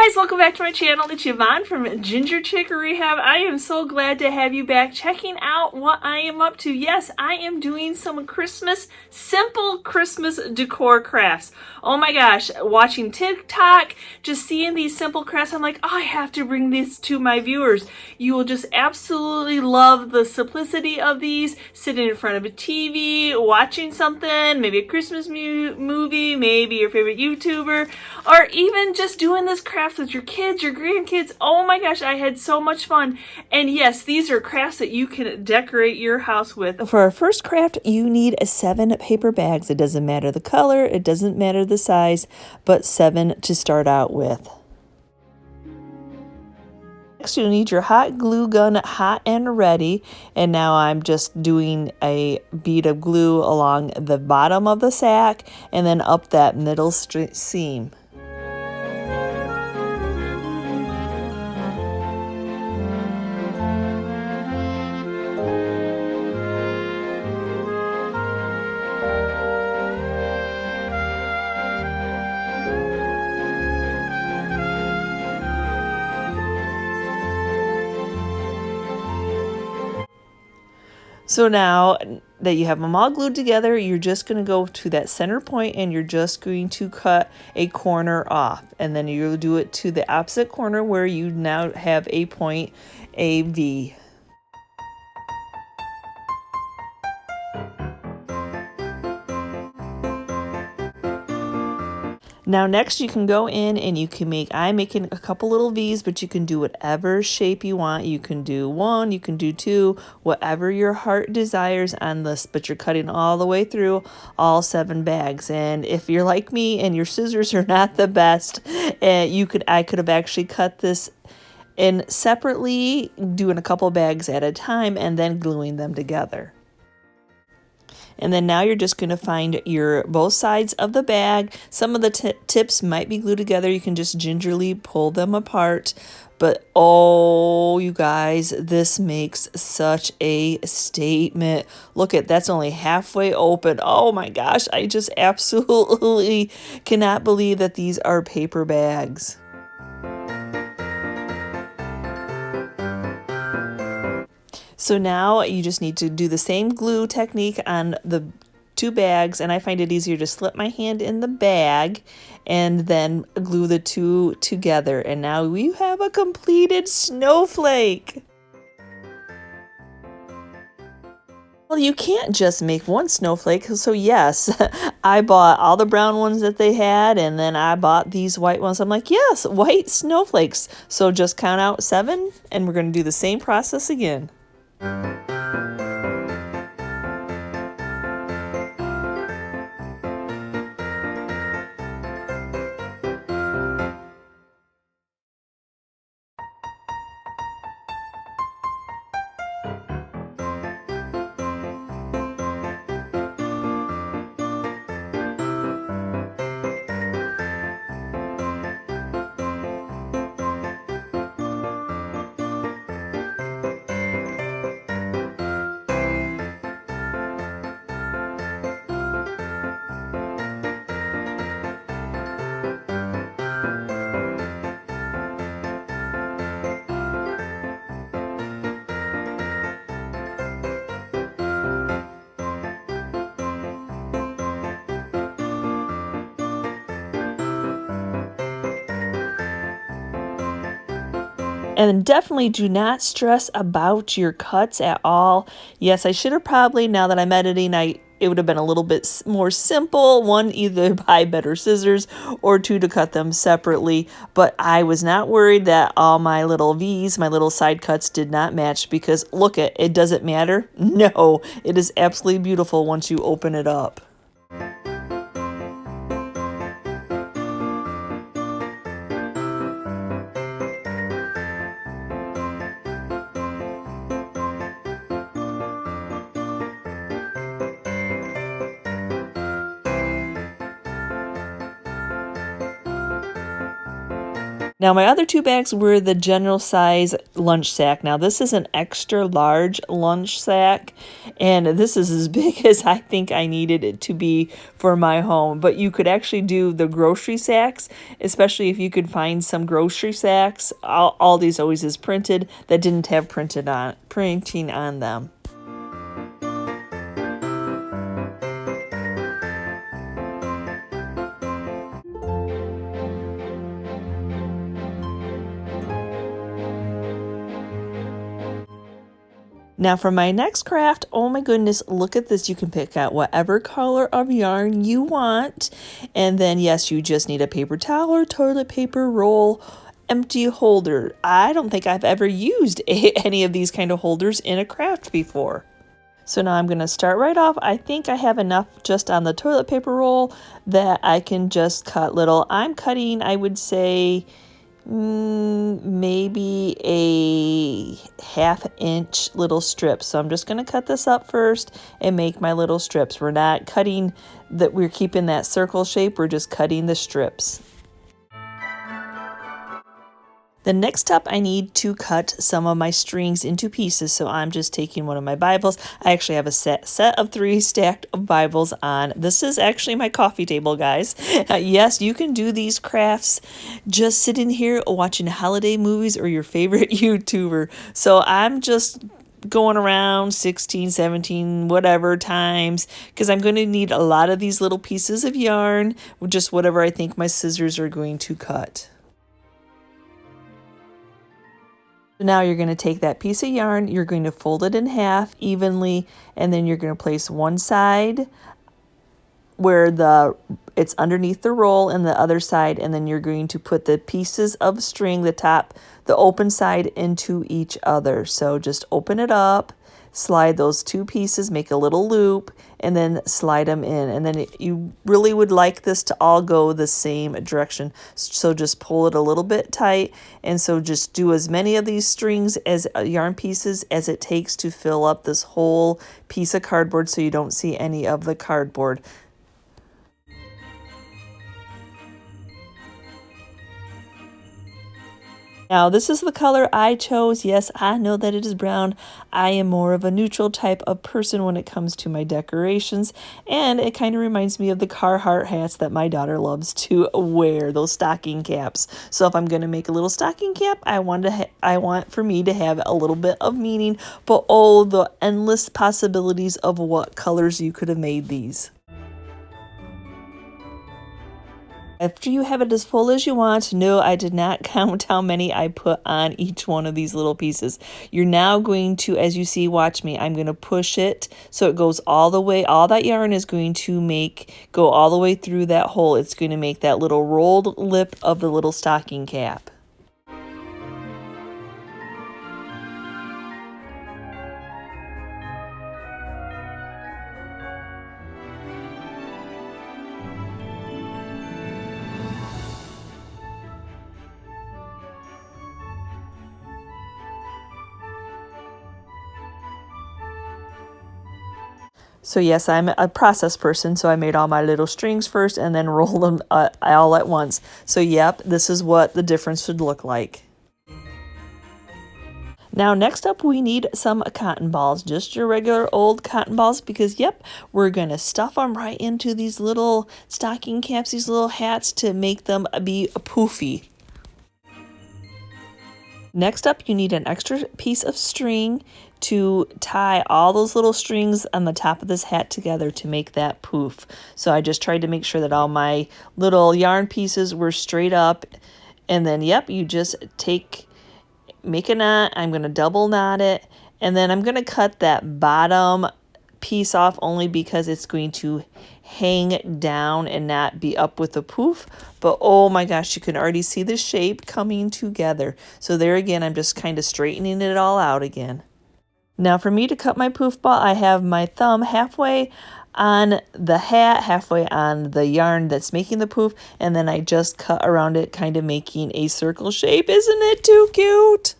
guys, welcome back to my channel. It's Yvonne from Ginger Chick Rehab. I am so glad to have you back checking out what I am up to. Yes, I am doing some simple Christmas decor crafts. Oh my gosh, watching TikTok, just seeing these simple crafts, I'm like, oh, I have to bring this to my viewers. You will just absolutely love the simplicity of these, sitting in front of a TV, watching something, maybe a Christmas movie, maybe your favorite YouTuber, or even just doing this craft with your kids, your grandkids. Oh my gosh, I had so much fun. And yes, these are crafts that you can decorate your house with. For our first craft, you need 7 paper bags. It doesn't matter the color, it doesn't matter the size, but 7 to start out with. Next, you'll need your hot glue gun hot and ready. And now I'm just doing a bead of glue along the bottom of the sack and then up that middle seam. So now that you have them all glued together, you're just going to go to that center point and you're just going to cut a corner off. And then you'll do it to the opposite corner where you now have a point, a V. Now next you can go in and you can I'm making a couple little V's, but you can do whatever shape you want. You can do 1, you can do 2, whatever your heart desires on this, but you're cutting all the way through all 7 bags. And if you're like me and your scissors are not the best, I could have actually cut this in separately, doing a couple bags at a time and then gluing them together. And then now you're just going to find both sides of the bag. Some of the tips might be glued together. You can just gingerly pull them apart. But oh, you guys, this makes such a statement. Look that's only halfway open. Oh my gosh, I just absolutely cannot believe that these are paper bags. So now you just need to do the same glue technique on the 2 bags, and I find it easier to slip my hand in the bag and then glue the 2 together. And now we have a completed snowflake. Well, you can't just make one snowflake, so yes, I bought all the brown ones that they had, and then I bought these white ones. I'm like, yes, white snowflakes. So just count out 7, and we're going to do the same process again. And definitely do not stress about your cuts at all. Yes, I should have probably, now that I'm editing, it would have been a little bit more simple. 1, either buy better scissors, or 2, to cut them separately. But I was not worried that all my little V's, my little side cuts, did not match, because look it doesn't matter. No, it is absolutely beautiful once you open it up. Now my other two bags were the general size lunch sack. Now this is an extra large lunch sack, and this is as big as I think I needed it to be for my home. But you could actually do the grocery sacks, especially if you could find some grocery sacks. Aldi's always is printed that didn't have printing on them. Now for my next craft, oh my goodness, look at this. You can pick out whatever color of yarn you want. And then yes, you just need a paper towel or toilet paper roll, empty holder. I don't think I've ever used any of these kind of holders in a craft before. So now I'm going to start right off. I think I have enough just on the toilet paper roll that I can just cut little. I'm cutting, I would say, maybe a 1/2 inch little strips. So I'm just going to cut this up first and make my little strips. We're not cutting that, we're keeping that circle shape, we're just cutting the strips. The next step, I need to cut some of my strings into pieces. So I'm just taking one of my Bibles. I actually have a set of 3 stacked of Bibles on. This is actually my coffee table, guys. Yes, you can do these crafts just sitting here watching holiday movies or your favorite YouTuber. So I'm just going around 16, 17, whatever times, because I'm going to need a lot of these little pieces of yarn, just whatever I think my scissors are going to cut. Now you're going to take that piece of yarn, you're going to fold it in half evenly, and then you're going to place one side where it's underneath the roll and the other side, and then you're going to put the pieces of string, the open side, into each other. So just open it up, slide those 2 pieces, make a little loop, and then slide them in. And then you really would like this to all go the same direction. So just pull it a little bit tight. And so just do as many of these strings as yarn pieces as it takes to fill up this whole piece of cardboard so you don't see any of the cardboard. Now this is the color I chose. Yes, I know that it is brown. I am more of a neutral type of person when it comes to my decorations, and it kind of reminds me of the Carhartt hats that my daughter loves to wear, those stocking caps. So if I'm going to make a little stocking cap, I want for me to have a little bit of meaning, but oh, the endless possibilities of what colors you could have made these. After you have it as full as you want, no, I did not count how many I put on each one of these little pieces. You're now going to, as you see, watch me, I'm going to push it so it goes all the way. All that yarn is going to go all the way through that hole. It's going to make that little rolled lip of the little stocking cap. So yes, I'm a process person, so I made all my little strings first and then rolled them all at once. So yep, this is what the difference should look like. Now next up we need some cotton balls, just your regular old cotton balls, because yep, we're going to stuff them right into these little stocking caps, these little hats, to make them be poofy. Next up, you need an extra piece of string to tie all those little strings on the top of this hat together to make that poof. So I just tried to make sure that all my little yarn pieces were straight up. And then, yep, you just make a knot. I'm going to double knot it. And then I'm going to cut that bottom piece off only because it's going to hang down and not be up with the poof. But oh my gosh, you can already see the shape coming together. So there again, I'm just kind of straightening it all out again. Now for me to cut my poof ball, I have my thumb halfway on the hat, halfway on the yarn that's making the poof, and then I just cut around it, kind of making a circle shape. Isn't it too cute?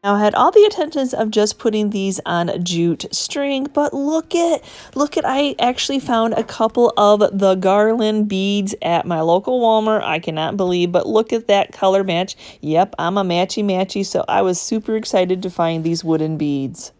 Now I had all the intentions of just putting these on jute string, but look at, I actually found a couple of the Garland beads at my local Walmart. I cannot believe, but look at that color match. Yep, I'm a matchy, so I was super excited to find these wooden beads.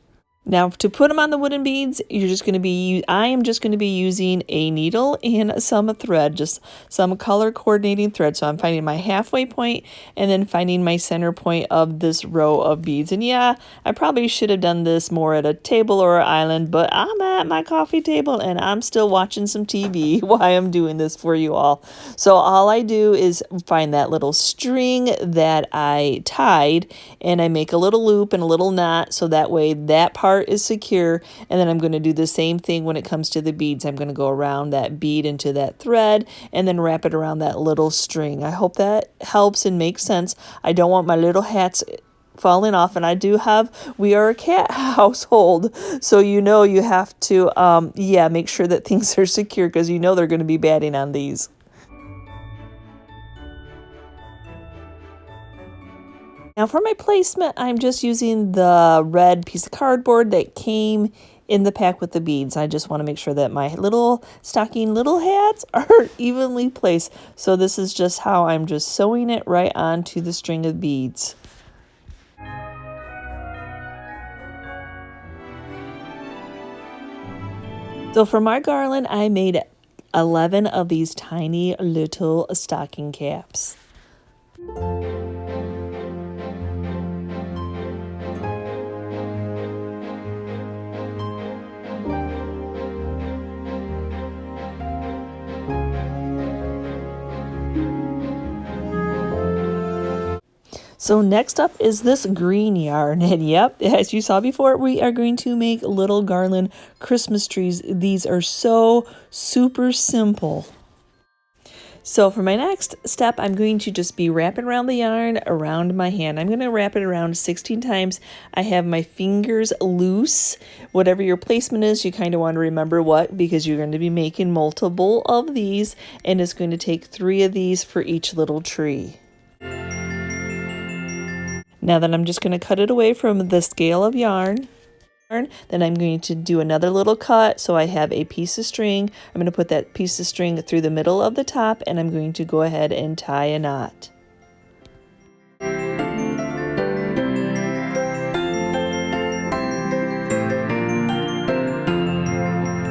Now to put them on the wooden beads, I am just going to be using a needle and some thread, just some color coordinating thread. So I'm finding my halfway point and then finding my center point of this row of beads. And yeah, I probably should have done this more at a table or an island, but I'm at my coffee table and I'm still watching some TV while I'm doing this for you all. So all I do is find that little string that I tied and I make a little loop and a little knot so that way that part is secure, and then I'm going to do the same thing when it comes to the beads. I'm going to go around that bead into that thread and then wrap it around that little string. I hope that helps and makes sense. I don't want my little hats falling off, and we are a cat household, so you have to make sure that things are secure because they're going to be batting on these. Now for my placement, I'm just using the red piece of cardboard that came in the pack with the beads. I just want to make sure that my little stocking little hats are evenly placed. So this is just how I'm just sewing it right onto the string of beads. So for my garland, I made 11 of these tiny little stocking caps. So next up is this green yarn, and yep, as you saw before, we are going to make little garland Christmas trees. These are so super simple. So for my next step, I'm going to just be wrapping around the yarn around my hand. I'm going to wrap it around 16 times. I have my fingers loose. Whatever your placement is, you kind of want to remember what, because you're going to be making multiple of these, and it's going to take 3 of these for each little tree. Now then, I'm just going to cut it away from the scale of yarn. Then I'm going to do another little cut. So I have a piece of string. I'm going to put that piece of string through the middle of the top, and I'm going to go ahead and tie a knot.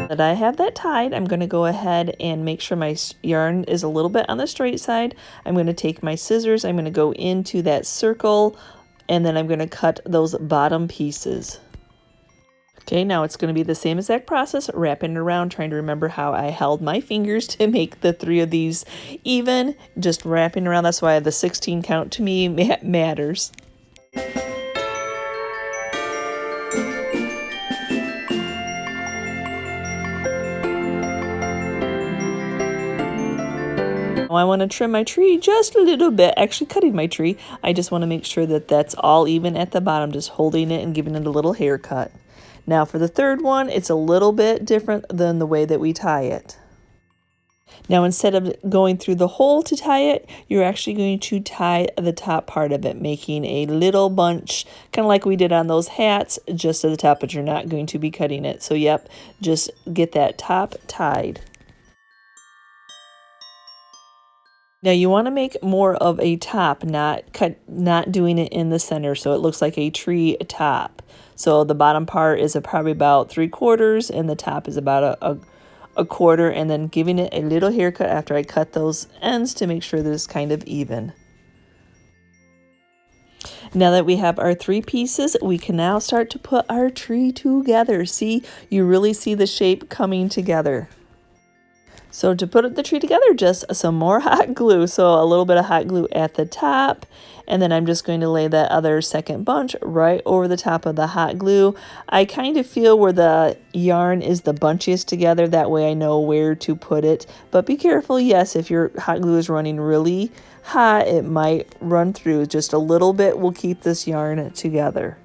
That I have that tied, I'm going to go ahead and make sure my yarn is a little bit on the straight side. I'm going to take my scissors. I'm going to go into that circle, and then I'm going to cut those bottom pieces. Okay, now it's going to be the same exact process, wrapping it around, trying to remember how I held my fingers to make the 3 of these even, just wrapping around. That's why the 16 count to me matters. I want to trim my tree just a little bit, actually cutting my tree. I just want to make sure that that's all even at the bottom, just holding it and giving it a little haircut. Now for the third one, it's a little bit different than the way that we tie it. Now instead of going through the hole to tie it, you're actually going to tie the top part of it, making a little bunch, kind of like we did on those hats, just at the top, but you're not going to be cutting it. So yep, just get that top tied. Now you want to make more of a top, not doing it in the center, so it looks like a tree top. So the bottom part is probably about 3/4 and the top is about a quarter, and then giving it a little haircut after I cut those ends to make sure that it's kind of even. Now that we have our 3 pieces, we can now start to put our tree together. See, you really see the shape coming together. So to put the tree together, just some more hot glue. So a little bit of hot glue at the top, and then I'm just going to lay that other second bunch right over the top of the hot glue. I kind of feel where the yarn is the bunchiest together, that way I know where to put it. But be careful, yes, if your hot glue is running really hot, it might run through. Just a little bit will keep this yarn together.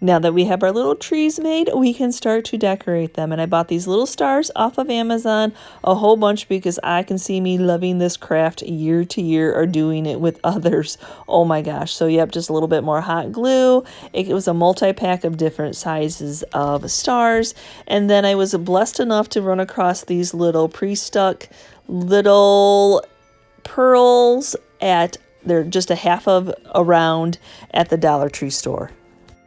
Now that we have our little trees made, we can start to decorate them. And I bought these little stars off of Amazon, a whole bunch, because I can see me loving this craft year to year or doing it with others. Oh my gosh. So yep, just a little bit more hot glue. It was a multi-pack of different sizes of stars. And then I was blessed enough to run across these little pre-stuck little pearls they're just a half of a round at the Dollar Tree store.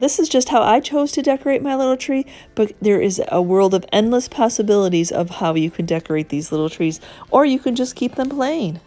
This is just how I chose to decorate my little tree, but there is a world of endless possibilities of how you can decorate these little trees, or you can just keep them plain.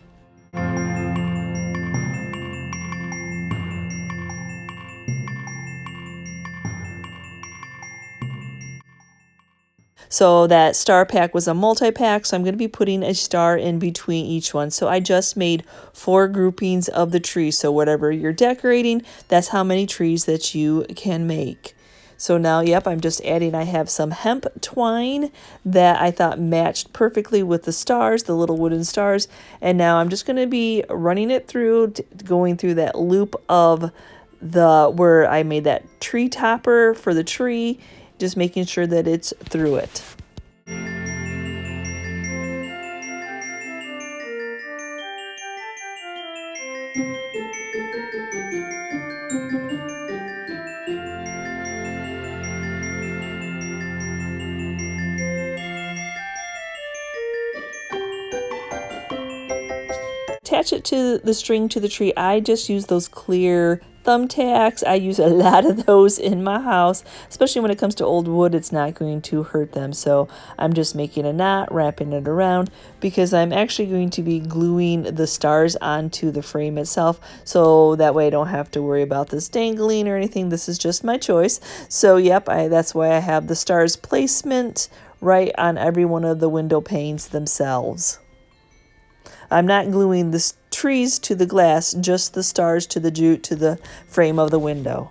So that star pack was a multi-pack, so I'm going to be putting a star in between each one. So I just made 4 groupings of the tree. So whatever you're decorating, that's how many trees that you can make. So now, yep, I'm just adding, I have some hemp twine that I thought matched perfectly with the stars, the little wooden stars. And now I'm just going to be running it through, going through that loop of where I made that tree topper for the tree, just making sure that it's through it. Attach it to the string to the tree. I just use those clear thumbtacks. I use a lot of those in my house, especially when it comes to old wood. It's not going to hurt them. So I'm just making a knot, wrapping it around, because I'm actually going to be gluing the stars onto the frame itself. So that way I don't have to worry about this dangling or anything. This is just my choice. So yep, that's why I have the stars placement right on every one of the window panes themselves. I'm not gluing the trees to the glass, just the stars to the jute to the frame of the window.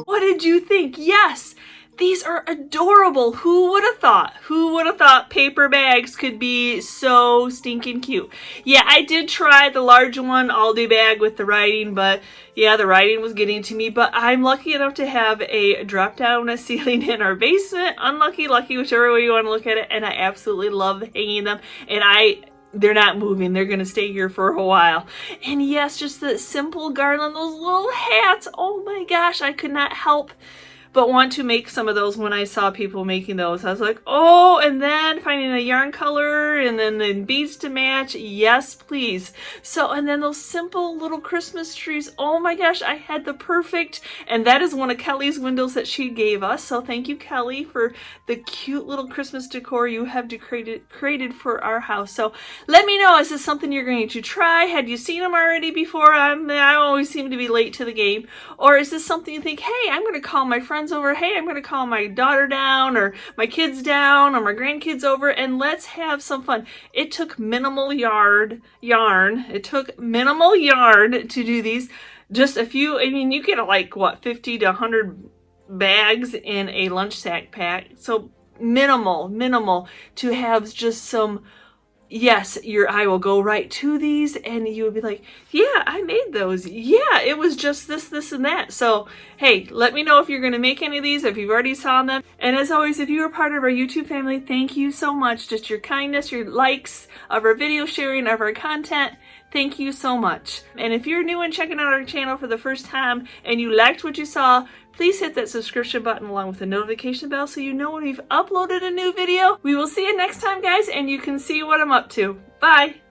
What did you think? Yes, these are adorable. Who would have thought? Who would have thought paper bags could be so stinking cute? Yeah, I did try the large one, Aldi bag with the writing, but yeah, the writing was getting to me. But I'm lucky enough to have a drop down ceiling in our basement. Unlucky, lucky, whichever way you want to look at it. And I absolutely love hanging them. And they're not moving. They're going to stay here for a while. And yes, just the simple garland, those little hats. Oh my gosh, I could not help but want to make some of those when I saw people making those. I was like, oh, and then finding a yarn color and then the beads to match. Yes, please. So, and then those simple little Christmas trees. Oh my gosh, I had the perfect, and that is one of Kelly's windows that she gave us. So thank you, Kelly, for the cute little Christmas decor you have created for our house. So let me know, is this something you're going to try? Had you seen them already before? I always seem to be late to the game. Or is this something you think, hey, I'm going to call my friends friends over. Hey, I'm going to call my daughter down or my kids down or my grandkids over and let's have some fun. It took minimal yarn. It took minimal yarn to do these. Just a few, I mean, you get like what, 50 to 100 bags in a lunch sack pack. So minimal to have just some. Yes, your eye will go right to these and you would be like, yeah, I made those. Yeah, it was just this, and that. So, hey, let me know if you're going to make any of these, if you've already saw them. And as always, if you are part of our YouTube family, thank you so much. Just your kindness, your likes of our video sharing, of our content. Thank you so much. And if you're new and checking out our channel for the first time and you liked what you saw, please hit that subscription button along with the notification bell so you know when we've uploaded a new video. We will see you next time, guys, and you can see what I'm up to. Bye!